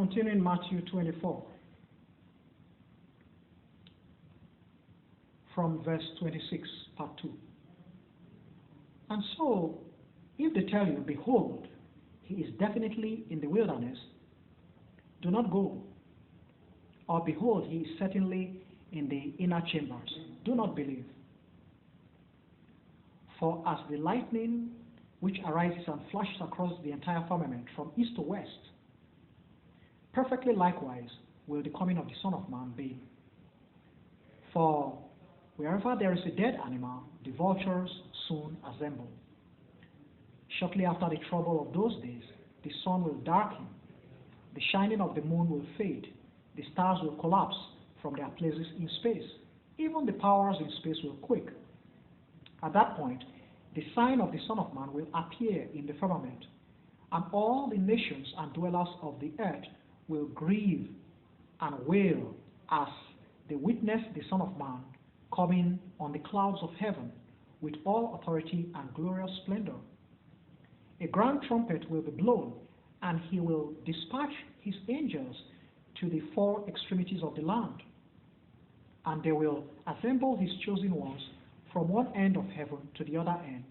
Continuing Matthew 24, from verse 26, part 2. And so, if they tell you, behold, he is definitely in the wilderness, do not go. Or behold, he is certainly in the inner chambers, do not believe. For as the lightning which arises and flashes across the entire firmament from east to west, perfectly likewise will the coming of the Son of Man be. For wherever there is a dead animal, the vultures soon assemble. Shortly after the trouble of those days, the sun will darken, the shining of the moon will fade, the stars will collapse from their places in space. Even the powers in space will quake. At that point, the sign of the Son of Man will appear in the firmament, and all the nations and dwellers of the earth will grieve and wail as they witness the Son of Man coming on the clouds of heaven with all authority and glorious splendor. A grand trumpet will be blown, and he will dispatch his angels to the four extremities of the land, and they will assemble his chosen ones from one end of heaven to the other end.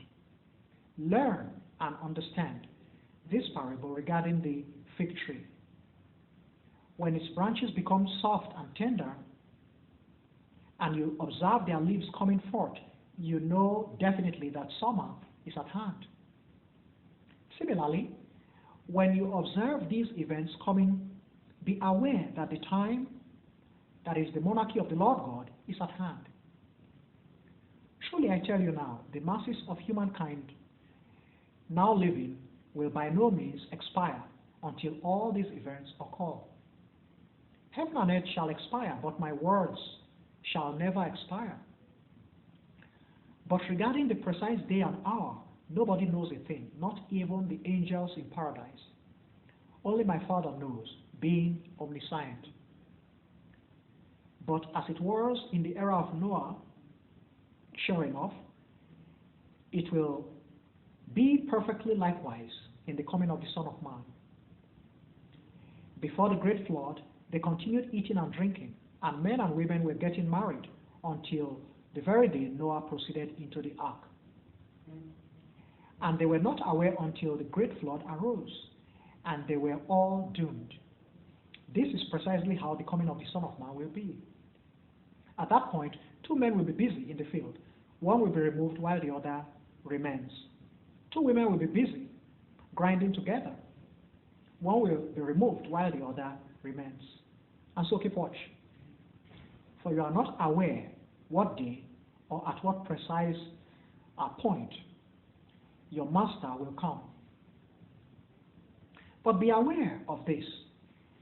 Learn and understand this parable regarding the fig tree. When its branches become soft and tender, and you observe their leaves coming forth, you know definitely that summer is at hand. Similarly, when you observe these events coming, be aware that the time, that is the monarchy of the Lord God, is at hand. Truly I tell you now, the masses of humankind now living will by no means expire until all these events occur. Heaven and earth shall expire, but my words shall never expire. But regarding the precise day and hour, nobody knows a thing, not even the angels in paradise. Only my Father knows, being omniscient. But as it was in the era of Noah, sure enough, it will be perfectly likewise in the coming of the Son of Man. Before the great flood, they continued eating and drinking, and men and women were getting married until the very day Noah proceeded into the ark. And they were not aware until the great flood arose, and they were all doomed. This is precisely how the coming of the Son of Man will be. At that point, two men will be busy in the field. One will be removed while the other remains. Two women will be busy grinding together. One will be removed while the other remains. And so keep watch. For you are not aware what day or at what precise point your master will come. But be aware of this,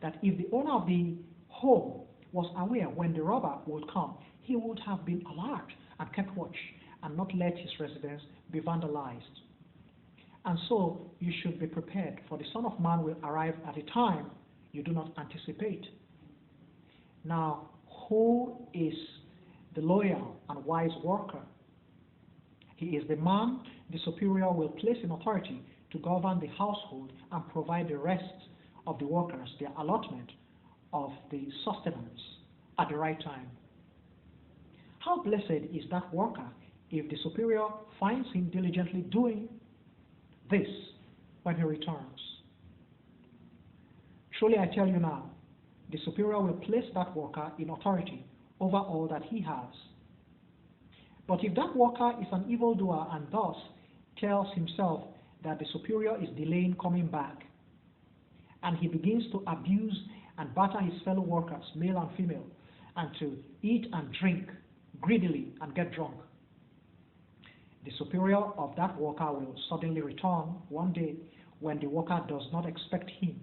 that if the owner of the home was aware when the robber would come, he would have been alert and kept watch and not let his residence be vandalized. And so you should be prepared, for the Son of Man will arrive at a time you do not anticipate. Now, who is the loyal and wise worker? He is the man the superior will place in authority to govern the household and provide the rest of the workers their allotment of the sustenance at the right time. How blessed is that worker if the superior finds him diligently doing this when he returns. Truly I tell you now, the superior will place that worker in authority over all that he has. But if that worker is an evildoer and thus tells himself that the superior is delaying coming back, and he begins to abuse and batter his fellow workers, male and female, and to eat and drink greedily and get drunk, the superior of that worker will suddenly return one day when the worker does not expect him,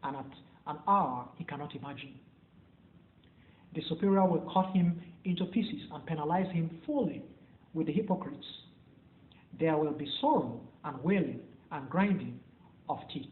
and at an hour he cannot imagine. The superior will cut him into pieces and penalize him fully with the hypocrites. There will be sorrow and wailing and grinding of teeth.